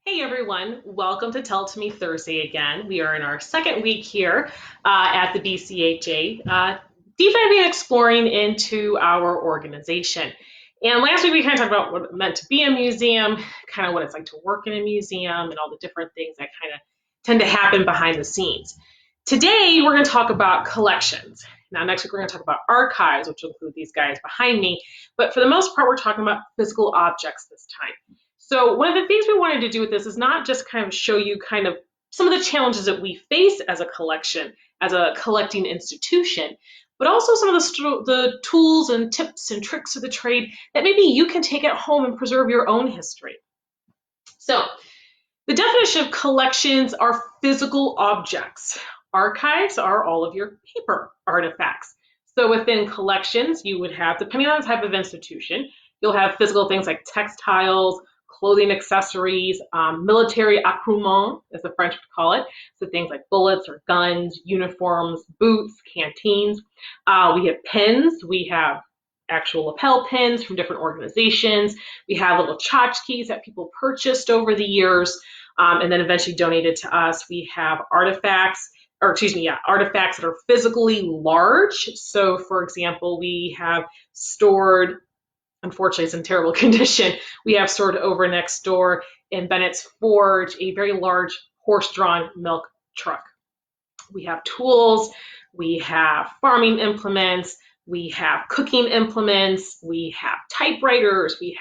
Hey everyone, welcome to Tell It to Me Thursday again. We are in our second week here at the BCHA, deep diving and exploring into our organization. And last week we kind of talked about what it meant to be a museum, kind of what it's like to work in a museum, and all the different things that kind of tend to happen behind the scenes. Today we're going to talk about collections. Now, next week we're going to talk about archives, which will include these guys behind me. But for the most part, we're talking about physical objects this time. So one of the things we wanted to do with this is not just kind of show you kind of some of the challenges that we face as a collection, as a collecting institution, but also some of the tools and tips and tricks of the trade that maybe you can take at home and preserve your own history. So the definition of collections are physical objects. Archives are all of your paper artifacts. So within collections, you would have, depending on the type of institution, you'll have physical things like textiles, clothing accessories, military accoutrements, as the French would call it. So things like bullets or guns, uniforms, boots, canteens. We have pins. We have actual lapel pins from different organizations. We have little tchotchkes that people purchased over the years and then eventually donated to us. We have artifacts, artifacts that are physically large. So, for example, we have stored, unfortunately, it's in terrible condition. We have stored over next door in Bennett's Forge a very large horse-drawn milk truck. We have tools, we have farming implements, we have cooking implements, we have typewriters, we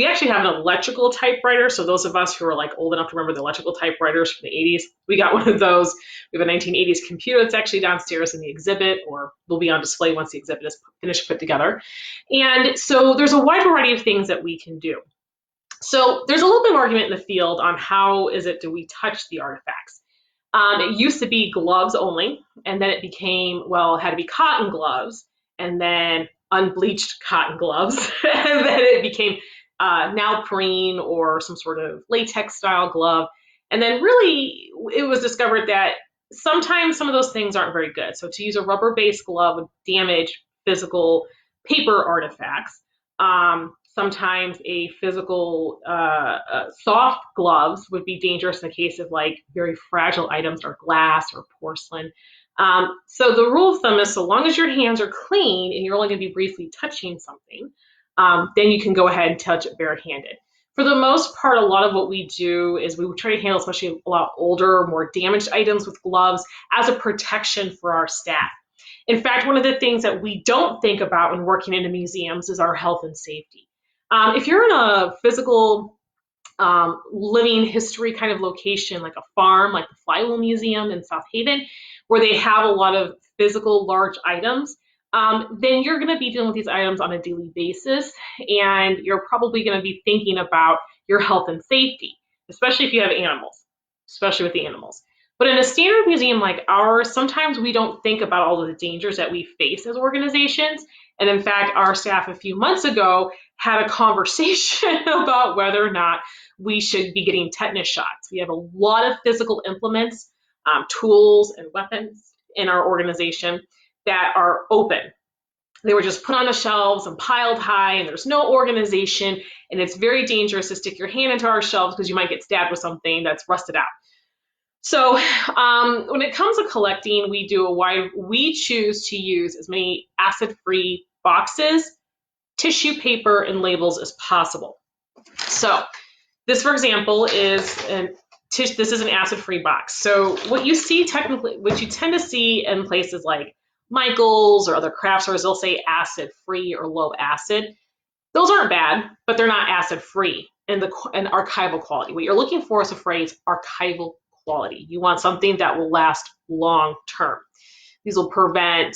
actually have an electrical typewriter. So those of us who are like old enough to remember the electrical typewriters from the 80s, we got one of those. We have a 1980s computer that's actually downstairs in the exhibit, or will be on display once the exhibit is finished put together. And so there's a wide variety of things that we can do. So there's a little bit of argument in the field on how is it do we touch the artifacts. It used to be gloves only, and then it became, well, it had to be cotton gloves, and then unbleached cotton gloves, and then it became neoprene or some sort of latex style glove. And then really it was discovered that sometimes some of those things aren't very good. So to use a rubber based glove would damage physical paper artifacts. Sometimes a physical soft gloves would be dangerous in the case of like very fragile items or glass or porcelain. So the rule of thumb is so long as your hands are clean and you're only going to be briefly touching something, then you can go ahead and touch it barehanded. For the most part, a lot of what we do is we try to handle especially a lot older, more damaged items with gloves as a protection for our staff. In fact, one of the things that we don't think about when working in museums is our health and safety. If you're in a physical living history kind of location, like a farm, like the Flywheel Museum in South Haven, where they have a lot of physical large items, then you're going to be dealing with these items on a daily basis, and you're probably going to be thinking about your health and safety, especially if you have animals, especially with the animals. But in a standard museum like ours, sometimes we don't think about all of the dangers that we face as organizations. And in fact, our staff a few months ago had a conversation about whether or not we should be getting tetanus shots. We have a lot of physical implements, tools, and weapons in our organization that are open. They were just put on the shelves and piled high, and there's no organization, and it's very dangerous to stick your hand into our shelves because you might get stabbed with something that's rusted out. So when it comes to collecting, we choose to use as many acid-free boxes, tissue paper, and labels as possible. So this, for example, this is an acid-free box. So what you tend to see in places like Michael's or other craft stores, they'll say acid-free or low acid. Those aren't bad, but they're not acid-free in archival quality. What you're looking for is the phrase archival quality. You want something that will last long term. These will prevent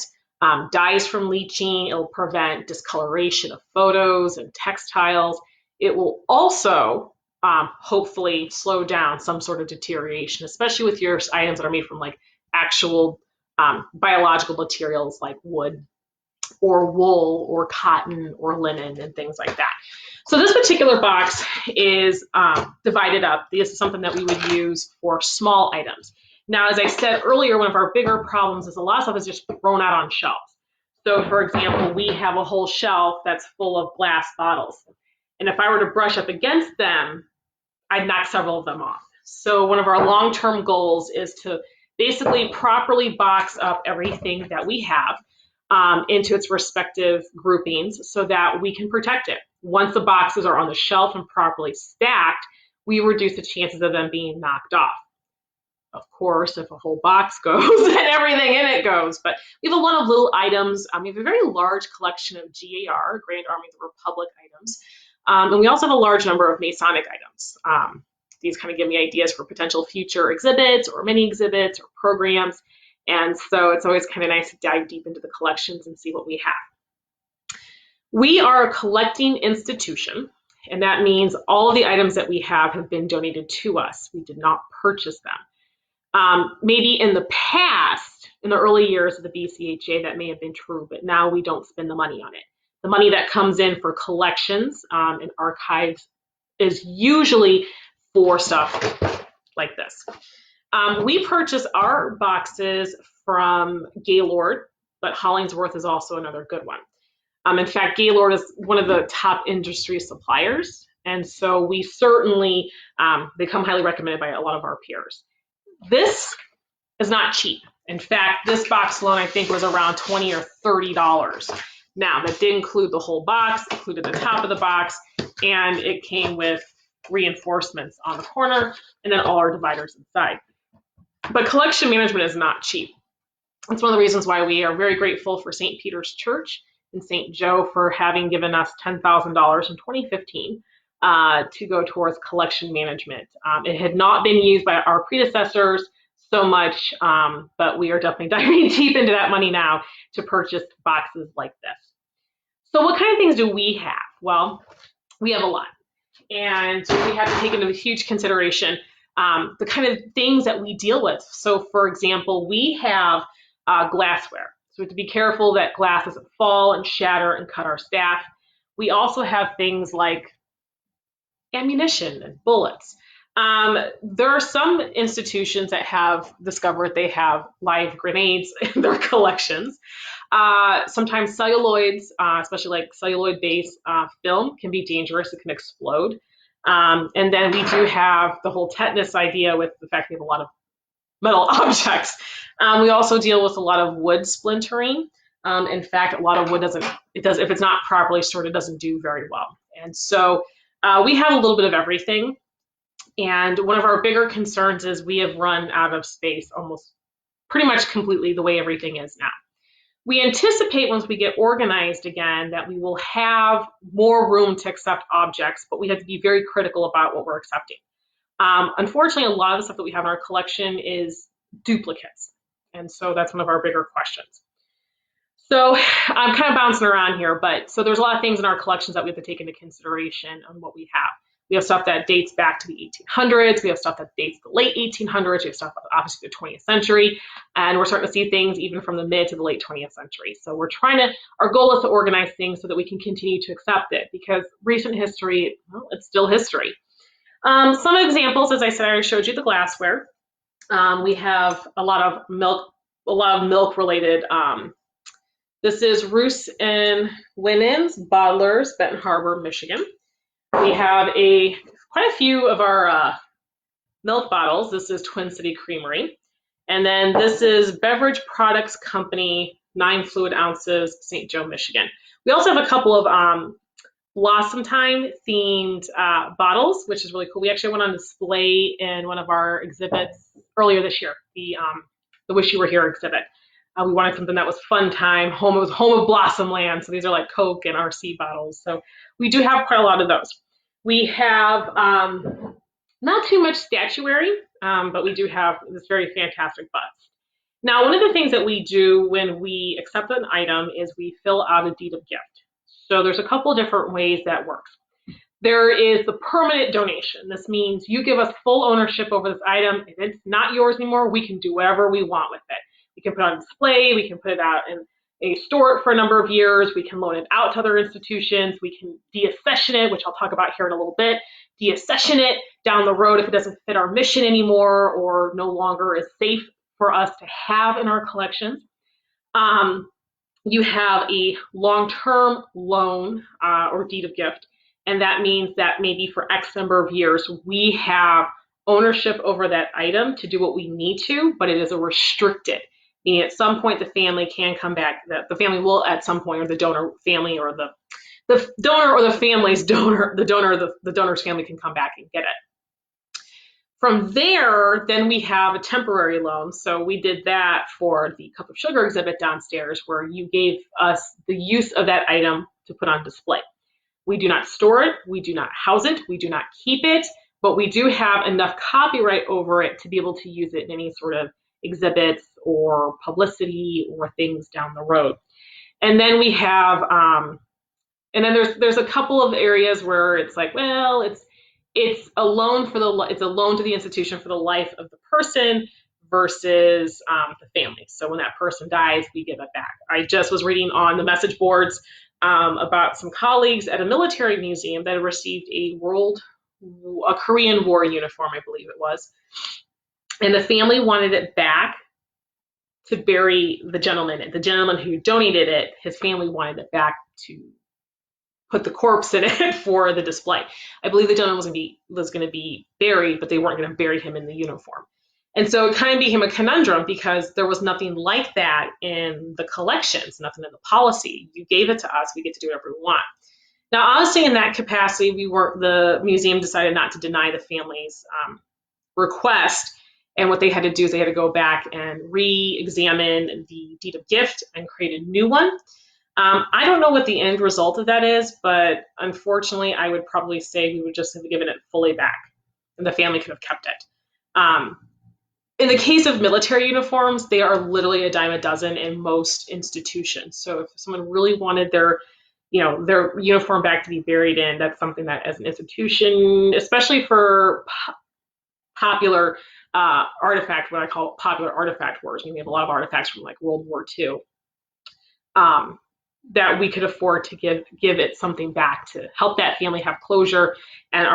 dyes from leaching. It will prevent discoloration of photos and textiles. It will also hopefully slow down some sort of deterioration, especially with your items that are made from like actual biological materials like wood or wool or cotton or linen and things like that. So this particular box is divided up. This is something that we would use for small items. Now, as I said earlier, one of our bigger problems is a lot of stuff is just thrown out on shelves. So for example, we have a whole shelf that's full of glass bottles. And if I were to brush up against them, I'd knock several of them off. So one of our long-term goals is to basically properly box up everything that we have into its respective groupings so that we can protect it. Once the boxes are on the shelf and properly stacked, we reduce the chances of them being knocked off. Of course, if a whole box goes, then everything in it goes. But we have a lot of little items. We have a very large collection of GAR, Grand Army of the Republic items. And we also have a large number of Masonic items. These kind of give me ideas for potential future exhibits or mini exhibits or programs. And so it's always kind of nice to dive deep into the collections and see what we have. We are a collecting institution, and that means all of the items that we have been donated to us. We did not purchase them. Maybe in the past, in the early years of the BCHA, that may have been true, but now we don't spend the money on it. The money that comes in for collections and archives is usually for stuff like this. We purchase our boxes from Gaylord, but Hollingsworth is also another good one. In fact, Gaylord is one of the top industry suppliers, and so we certainly become highly recommended by a lot of our peers. This is not cheap. In fact, this box alone I think was around $20 or $30. Now, that did include the whole box, included the top of the box, and it came with reinforcements on the corner and then all our dividers inside. But collection management is not cheap. It's one of the reasons why we are very grateful for St. Peter's Church in St. Joe for having given us $10,000 in 2015 to go towards collection management. It had not been used by our predecessors so much, but we are definitely diving deep into that money now to purchase boxes like this. So what kind of things do we have? Well, we have a lot. And we have to take into huge consideration the kind of things that we deal with. So for example, we have glassware. So we have to be careful that glass doesn't fall and shatter and cut our staff. We also have things like ammunition and bullets. There are some institutions that have discovered they have live grenades in their collections. Sometimes celluloids, especially like celluloid-based film, can be dangerous. It can explode. And then we do have the whole tetanus idea with the fact we have a lot of metal objects. We also deal with a lot of wood splintering. In fact, a lot of wood if it's not properly stored, it doesn't do very well. And so we have a little bit of everything. And one of our bigger concerns is we have run out of space almost pretty much completely the way everything is now. We anticipate once we get organized again that we will have more room to accept objects, but we have to be very critical about what we're accepting. Unfortunately, a lot of the stuff that we have in our collection is duplicates. And so that's one of our bigger questions. So I'm kind of bouncing around here, but so there's a lot of things in our collections that we have to take into consideration on what we have. We have stuff that dates back to the 1800s. We have stuff that dates to the late 1800s. We have stuff obviously the 20th century. And we're starting to see things even from the mid to the late 20th century. So our goal is to organize things so that we can continue to accept it because recent history, well, it's still history. Some examples, as I said, I showed you the glassware. We have a lot of milk related. This is Roos and Linens, Bottlers, Benton Harbor, Michigan. We have quite a few of our milk bottles. This is Twin City Creamery. And then this is Beverage Products Company, 9 fluid ounces, St. Joe, Michigan. We also have a couple of Blossom Time themed bottles, which is really cool. We actually went on display in one of our exhibits earlier this year, the Wish You Were Here exhibit. We wanted something that was fun time. It was home of Blossom Land. So these are like Coke and RC bottles. So we do have quite a lot of those. We have not too much statuary, but we do have this very fantastic bust. Now, one of the things that we do when we accept an item is we fill out a deed of gift. So there's a couple of different ways that works. There is the permanent donation. This means you give us full ownership over this item. If it's not yours anymore, we can do whatever we want with it. We can put it on display. We can put it out and store it for a number of years. We can loan it out to other institutions. We can deaccession it, which I'll talk about here in a little bit. Deaccession it down the road if it doesn't fit our mission anymore or no longer is safe for us to have in our collections. You have a long-term loan or deed of gift. And that means that maybe for X number of years, we have ownership over that item to do what we need to, but it is a restricted. Meaning at some point the family can come back, the family will at some point, or the donor family or the donor or the family's donor, the donor or the donor's family can come back and get it. From there, then we have a temporary loan. So we did that for the cup of sugar exhibit downstairs, where you gave us the use of that item to put on display. We do not store it, we do not house it, we do not keep it, but we do have enough copyright over it to be able to use it in any sort of exhibits or publicity or things down the road. And then we have, and then there's a couple of areas where it's like, well, it's a loan it's a loan to the institution for the life of the person versus the family. So when that person dies, we give it back. I just was reading on the message boards about some colleagues at a military museum that received a Korean War uniform, I believe it was. And the family wanted it back to bury the gentleman. The gentleman who donated it, his family wanted it back to put the corpse in it for the display. I believe the gentleman was going to be buried, but they weren't going to bury him in the uniform. And so it kind of became a conundrum because there was nothing like that in the collections, nothing in the policy. You gave it to us, we get to do whatever we want. Now, honestly, in that capacity, the museum decided not to deny the family's request. And what they had to do is they had to go back and re-examine the deed of gift and create a new one. I don't know what the end result of that is, but unfortunately, I would probably say we would just have given it fully back and the family could have kept it. In the case of military uniforms, they are literally a dime a dozen in most institutions. So if someone really wanted their uniform back to be buried in, that's something that as an institution, especially for popular artifact, what I call popular artifact wars. I mean, we have a lot of artifacts from like World War II, that we could afford to give it something back to help that family have closure, and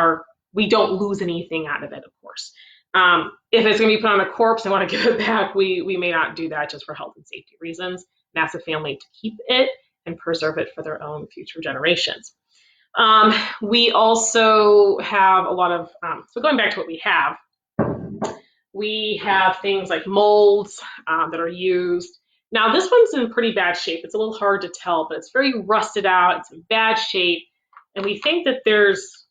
we don't lose anything out of it, of course. If it's going to be put on a corpse and want to give it back, we may not do that just for health and safety reasons, and ask the family to keep it and preserve it for their own future generations. We also have a lot of, so going back to what we have things like molds that are used. Now this one's in pretty bad shape. It's a little hard to tell, but it's very rusted out. It's in bad shape. And we think that there's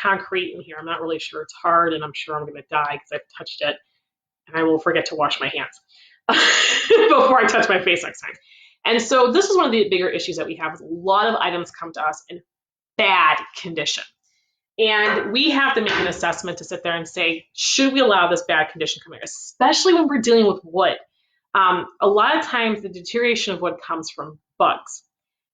concrete in here. I'm not really sure. It's hard, and I'm sure I'm going to die because I've touched it, and I will forget to wash my hands before I touch my face next time. And so this is one of the bigger issues that we have. Is a lot of items come to us in bad condition. And we have to make an assessment to sit there and say, should we allow this bad condition to come in, especially when we're dealing with wood? A lot of times the deterioration of wood comes from bugs.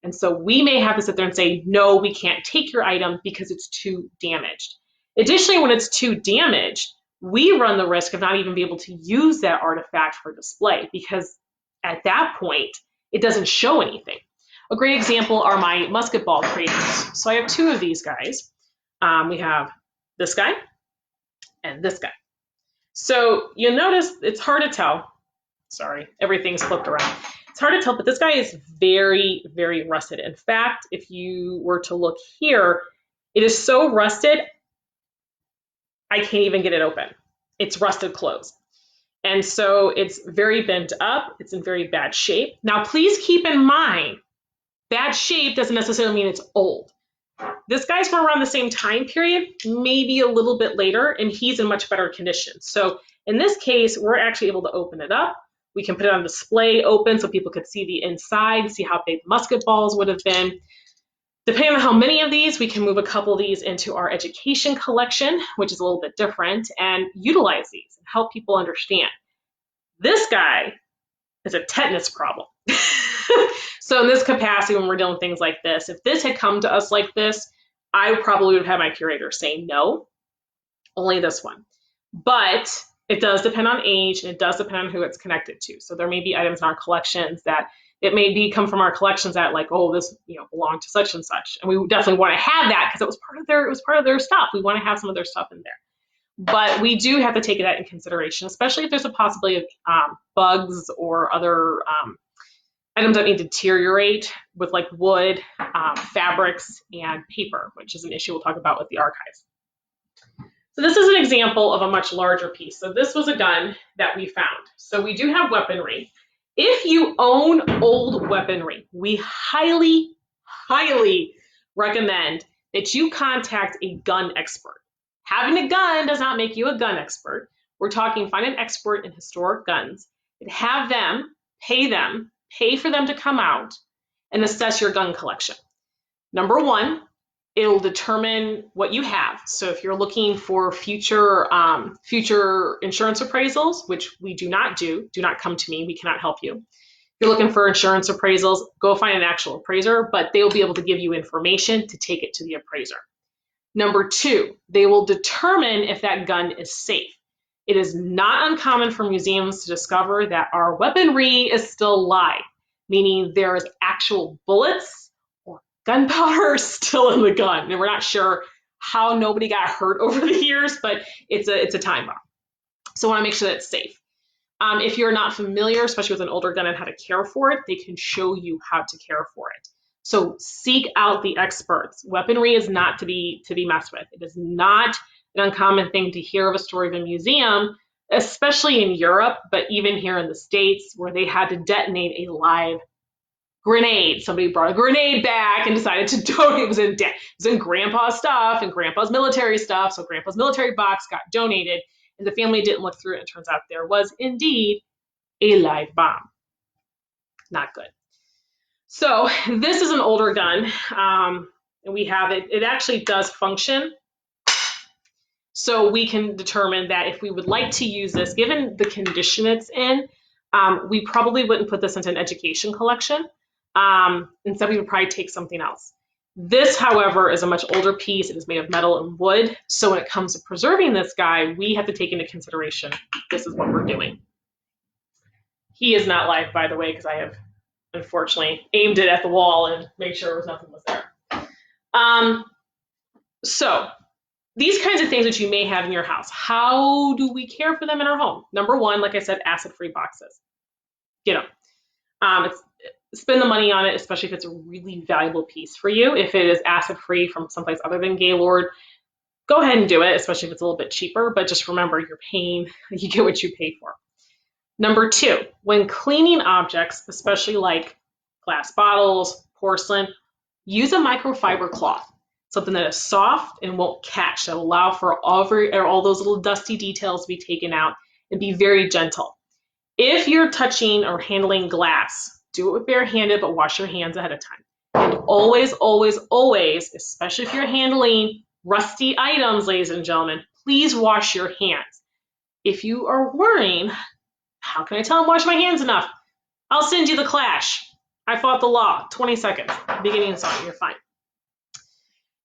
And so we may have to sit there and say, no, we can't take your item because it's too damaged. Additionally, when it's too damaged, we run the risk of not even being able to use that artifact for display, because at that point, it doesn't show anything. A great example are my musket ball craters. So I have two of these guys. We have this guy and this guy. So you'll notice it's hard to tell. Sorry, everything's flipped around. It's hard to tell, but this guy is very, very rusted. In fact, if you were to look here, it is so rusted, I can't even get it open. It's rusted closed. And so it's very bent up. It's in very bad shape. Now, please keep in mind, bad shape doesn't necessarily mean it's old. This guy's from around the same time period, maybe a little bit later, and he's in much better condition. So in this case, we're actually able to open it up. We can put it on display open so people could see the inside, see how big musket balls would have been. Depending on how many of these, we can move a couple of these into our education collection, which is a little bit different, and utilize these and help people understand. This guy is a tetanus problem. So in this capacity, when we're dealing with things like this, if this had come to us like this, I probably would have had my curator say no, only this one. But it does depend on age, and it does depend on who it's connected to. So there may be items in our collections that it may be come from our collections that like, oh, this belonged to such and such, and we definitely want to have that because it was part of their stuff. We want to have some of their stuff in there. But we do have to take that in consideration, especially if there's a possibility of bugs or other items that may deteriorate with like wood, fabrics, and paper, which is an issue we'll talk about with the archives. So this is an example of a much larger piece. So this was a gun that we found. So we do have weaponry. If you own old weaponry, we highly, highly recommend that you contact a gun expert. Having a gun does not make you a gun expert. We're talking find an expert in historic guns and have them, pay for them to come out and assess your gun collection. Number one, it'll determine what you have. So if you're looking for future insurance appraisals, which we do not come to me, we cannot help you. If you're looking for insurance appraisals, go find an actual appraiser, but they will be able to give you information to take it to the appraiser. Number two, they will determine if that gun is safe. It is not uncommon for museums to discover that our weaponry is still live, meaning there is actual bullets or gunpowder still in the gun. And we're not sure how nobody got hurt over the years, but it's a time bomb. So I want to make sure that it's safe. If you're not familiar, especially with an older gun and how to care for it, they can show you how to care for it. So seek out the experts. Weaponry is not to be messed with. It is not an uncommon thing to hear of a story of a museum, especially in Europe, but even here in the States, where they had to detonate a live grenade. Somebody brought a grenade back and decided to donate. It was in Grandpa's stuff and Grandpa's military stuff, so Grandpa's military box got donated, and the family didn't look through it. It turns out there was indeed a live bomb. Not good. So this is an older gun, and we have it. It actually does function. So we can determine that if we would like to use this, given the condition it's in, we probably wouldn't put this into an education collection. Instead, we would probably take something else. This, however, is a much older piece. It is made of metal and wood. So when it comes to preserving this guy, we have to take into consideration this is what we're doing. He is not live, by the way, because I have unfortunately aimed it at the wall and made sure nothing was there. So these kinds of things that you may have in your house, how do we care for them in our home? Number one, like I said, acid-free boxes. Get them. Spend the money on it, especially if it's a really valuable piece for you. If it is acid-free from someplace other than Gaylord, go ahead and do it, especially if it's a little bit cheaper, but just remember you're paying, you get what you pay for. Number two, when cleaning objects, especially like glass bottles, porcelain, use a microfiber cloth, something that is soft and won't catch, that will allow for all those little dusty details to be taken out, and be very gentle. If you're touching or handling glass, do it with bare-handed, but wash your hands ahead of time. And always, always, always, especially if you're handling rusty items, ladies and gentlemen, please wash your hands. If you are worrying, how can I tell I'm washing my hands enough? I'll send you the Clash. I fought the law. 20 seconds. Beginning song. You're fine.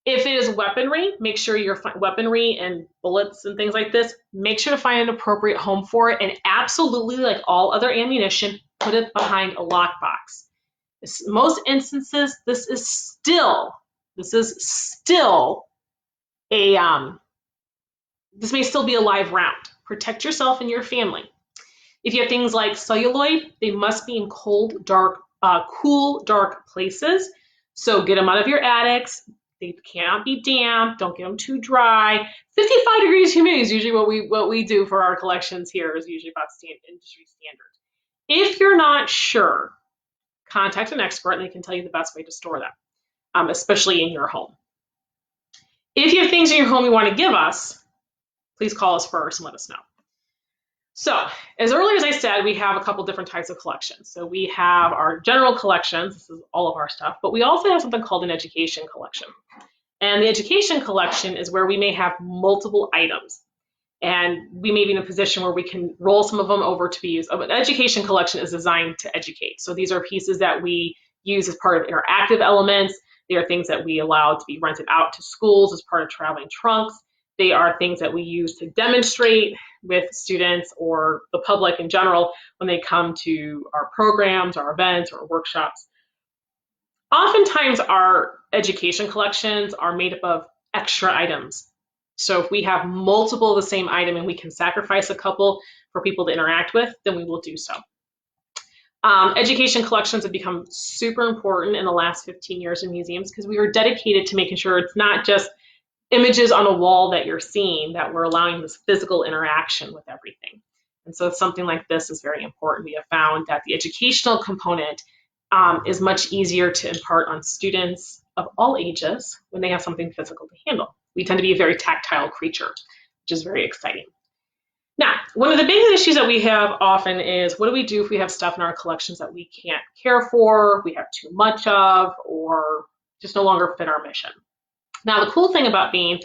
If it is weaponry, make sure your weaponry and bullets and things like this, make sure to find an appropriate home for it. And absolutely, like all other ammunition, put it behind a lockbox. In most instances, this is still a, this may still be a live round. Protect yourself and your family. If you have things like celluloid, they must be in cool, dark places. So get them out of your attics. They cannot be damp. Don't get them too dry. 55 degrees humidity is usually what we do for our collections here, is usually about industry standard. If you're not sure, contact an expert and they can tell you the best way to store them, especially in your home. If you have things in your home you want to give us, please call us first and let us know. So, as earlier as I said, we have a couple different types of collections. So we have our general collections, this is all of our stuff, but we also have something called an education collection. And the education collection is where we may have multiple items. And we may be in a position where we can roll some of them over to be used. An education collection is designed to educate. So these are pieces that we use as part of interactive elements. They are things that we allow to be rented out to schools as part of traveling trunks. They are things that we use to demonstrate with students or the public in general when they come to our programs, our events, or workshops. Oftentimes, our education collections are made up of extra items. So if we have multiple of the same item and we can sacrifice a couple for people to interact with, then we will do so. Education collections have become super important in the last 15 years in museums because we are dedicated to making sure it's not just images on a wall that you're seeing, that we're allowing this physical interaction with everything. And so something like this is very important. We have found that the educational component is much easier to impart on students of all ages when they have something physical to handle. We tend to be a very tactile creature, which is very exciting. Now, one of the big issues that we have often is, what do we do if we have stuff in our collections that we can't care for, we have too much of, or just no longer fit our mission? Now, the cool thing about being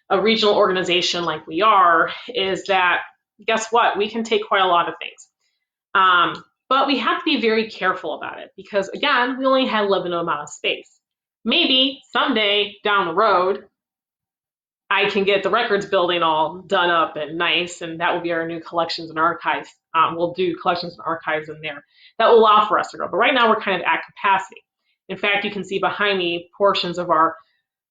a regional organization like we are is that, guess what? We can take quite a lot of things. But we have to be very careful about it because, again, we only have a limited amount of space. Maybe someday down the road, I can get the records building all done up and nice, and that will be our new collections and archives. We'll do collections and archives in there. That will allow for us to grow. But right now, we're kind of at capacity. In fact, you can see behind me portions of our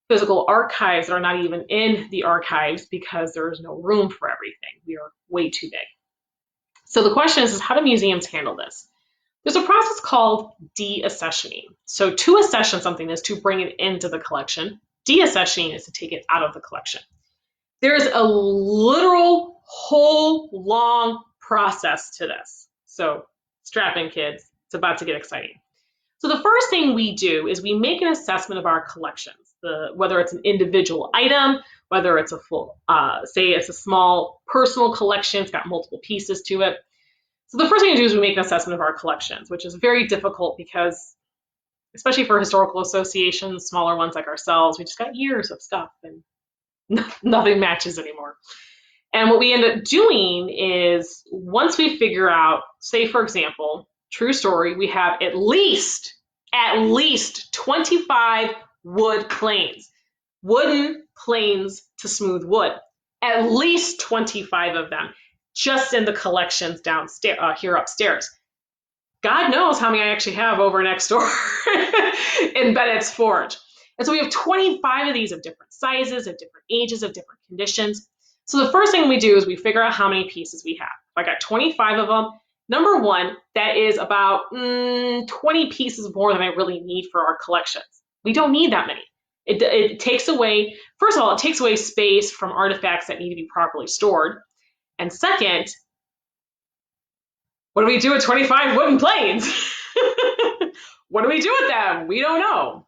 physical archives that are not even in the archives because there is no room for everything. We are way too big. So the question is how do museums handle this? There's a process called deaccessioning. So to accession something is to bring it into the collection. Deaccessioning is to take it out of the collection. There's a literal whole long process to this. So strap in, kids. It's about to get exciting. So the first thing we do is we make an assessment of our collections, whether it's an individual item, whether it's a full, say it's a small personal collection, it's got multiple pieces to it. So the first thing we do is we make an assessment of our collections, which is very difficult because, especially for historical associations, smaller ones like ourselves, we just got years of stuff and nothing matches anymore. And what we end up doing is once we figure out, say for example, true story, we have at least 25 wood planes, wooden planes to smooth wood, at least 25 of them just in the collections downstairs, here upstairs. God knows how many I actually have over next door in Bennett's Forge. And so we have 25 of these of different sizes, of different ages, of different conditions. So the first thing we do is we figure out how many pieces we have. If I got 25 of them, number one, that is about 20 pieces more than I really need for our collections. We don't need that many. It takes away, first of all, it takes away space from artifacts that need to be properly stored. And second, what do we do with 25 wooden planes? What do we do with them? We don't know.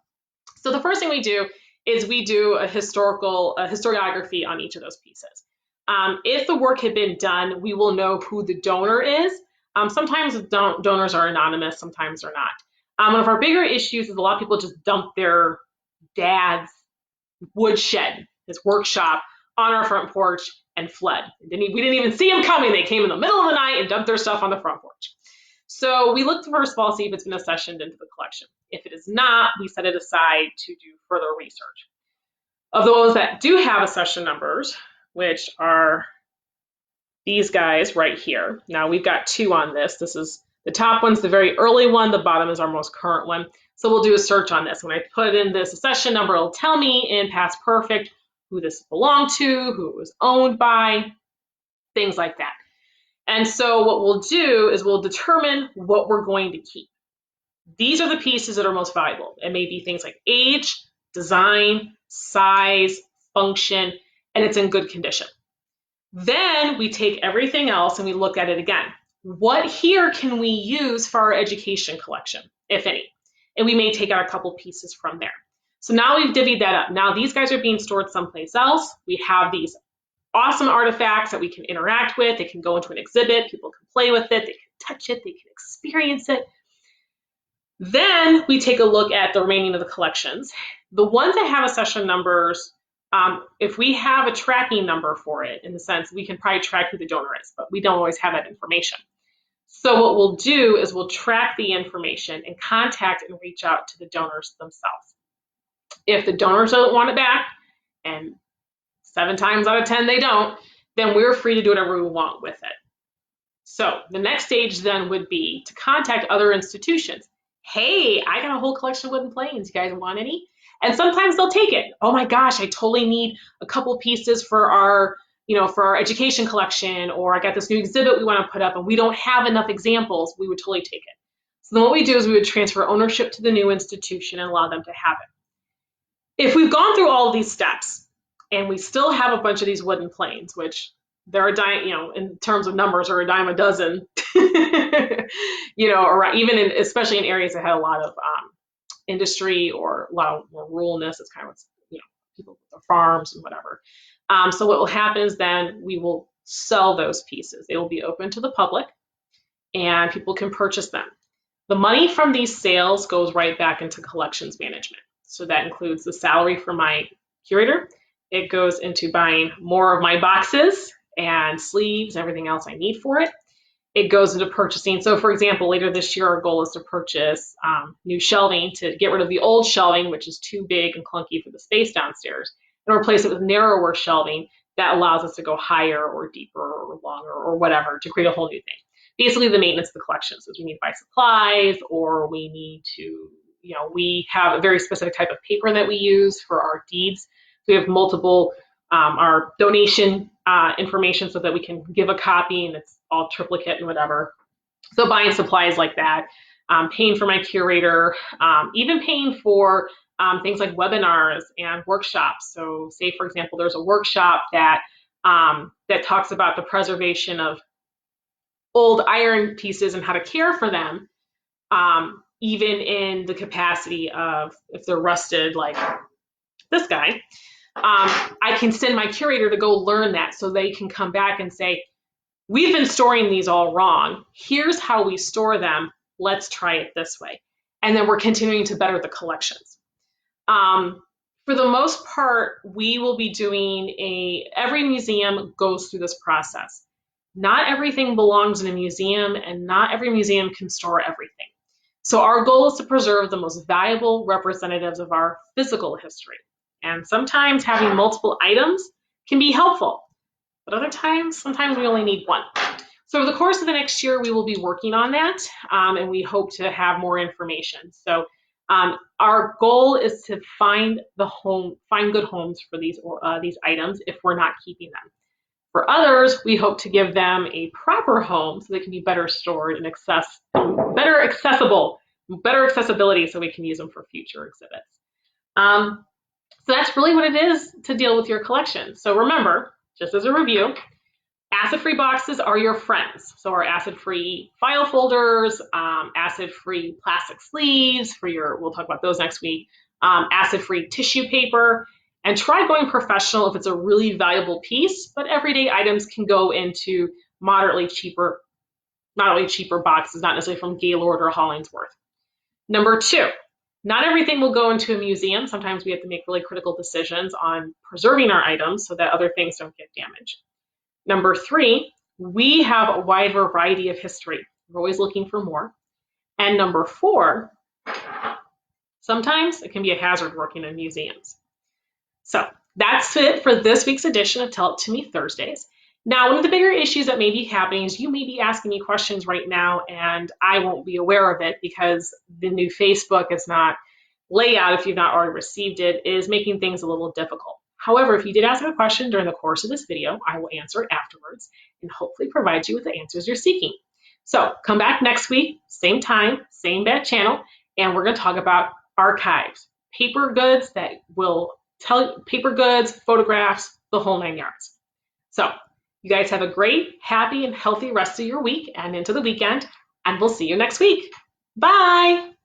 So the first thing we do is we do a historiography on each of those pieces. If the work had been done, we will know who the donor is. Sometimes donors are anonymous, sometimes they're not. One of our bigger issues is a lot of people just dump their dad's woodshed, his workshop, on our front porch and fled. We didn't even see them coming. They came in the middle of the night and dumped their stuff on the front porch. So we look to first of all see if it's been accessioned into the collection. If it is not, we set it aside to do further research. Of those that do have accession numbers, which are these guys right here. Now we've got two on this. This is the top one's the very early one. The bottom is our most current one. So we'll do a search on this. When I put in this accession number, it'll tell me in past perfect who this belonged to, who it was owned by, things like that. And so what we'll do is we'll determine what we're going to keep. These are the pieces that are most valuable. It may be things like age, design, size, function, and it's in good condition. Then we take everything else and we look at it again. What here can we use for our education collection, if any? And we may take out a couple pieces from there. So now we've divvied that up. Now these guys are being stored someplace else. We have these awesome artifacts that we can interact with. They can go into an exhibit. People can play with it. They can touch it. They can experience it. Then we take a look at the remaining of the collections. The ones that have accession numbers, if we have a tracking number for it, in the sense we can probably track who the donor is, but we don't always have that information. So what we'll do is we'll track the information and contact and reach out to the donors themselves. If the donors don't want it back, and 7 times out of 10 they don't, then we're free to do whatever we want with it. So the next stage then would be to contact other institutions. Hey, I got a whole collection of wooden planes. You guys want any? And sometimes they'll take it. Oh my gosh, I totally need a couple pieces for our, for our education collection, or I got this new exhibit we want to put up and we don't have enough examples. We would totally take it. So then what we do is we would transfer ownership to the new institution and allow them to have it. If we've gone through all of these steps and we still have a bunch of these wooden planes, which they're a dime, in terms of numbers, are a dime a dozen, or even especially in areas that had a lot of industry or a lot of more ruralness. It's kind of, people with their farms and whatever. So what will happen is then we will sell those pieces. They will be open to the public and people can purchase them. The money from these sales goes right back into collections management. So that includes the salary for my curator. It goes into buying more of my boxes and sleeves and everything else I need for it. It goes into purchasing. So for example, later this year, our goal is to purchase new shelving to get rid of the old shelving, which is too big and clunky for the space downstairs, and replace it with narrower shelving that allows us to go higher or deeper or longer or whatever to create a whole new thing. Basically, the maintenance of the collections is we need to buy supplies, or we need to, we have a very specific type of paper that we use for our deeds. We have multiple, our donation information so that we can give a copy and it's all triplicate and whatever. So buying supplies like that, paying for my curator, even paying for things like webinars and workshops. So say, for example, there's a workshop that talks about the preservation of old iron pieces and how to care for them, even in the capacity of if they're rusted like this guy. I can send my curator to go learn that so they can come back and say, we've been storing these all wrong. Here's how we store them. Let's try it this way. And then we're continuing to better the collections. For the most part, we will be doing every museum goes through this process. Not everything belongs in a museum and not every museum can store everything. So our goal is to preserve the most valuable representatives of our physical history. And sometimes having multiple items can be helpful, but other times, sometimes we only need one. So over the course of the next year, we will be working on that, and we hope to have more information. So our goal is to find good homes for these items if we're not keeping them. For others, we hope to give them a proper home so they can be better stored and better accessibility so we can use them for future exhibits. So that's really what it is to deal with your collection. So remember, just as a review, acid-free boxes are your friends. So our acid-free file folders, acid-free plastic sleeves we'll talk about those next week, acid-free tissue paper, and try going professional if it's a really valuable piece, but everyday items can go into moderately cheaper boxes, not necessarily from Gaylord or Hollingsworth. Number 2, not everything will go into a museum. Sometimes we have to make really critical decisions on preserving our items so that other things don't get damaged. Number 3, we have a wide variety of history. We're always looking for more. And number 4, sometimes it can be a hazard working in museums. So that's it for this week's edition of Tell It To Me Thursdays. Now, one of the bigger issues that may be happening is you may be asking me questions right now and I won't be aware of it because the new Facebook is not layout, if you've not already received it, is making things a little difficult. However, if you did ask a question during the course of this video, I will answer it afterwards and hopefully provide you with the answers you're seeking. So come back next week, same time, same bad channel, and we're going to talk about archives, paper goods paper goods, photographs, the whole 9 yards. So you guys have a great, happy, and healthy rest of your week and into the weekend, and we'll see you next week. Bye.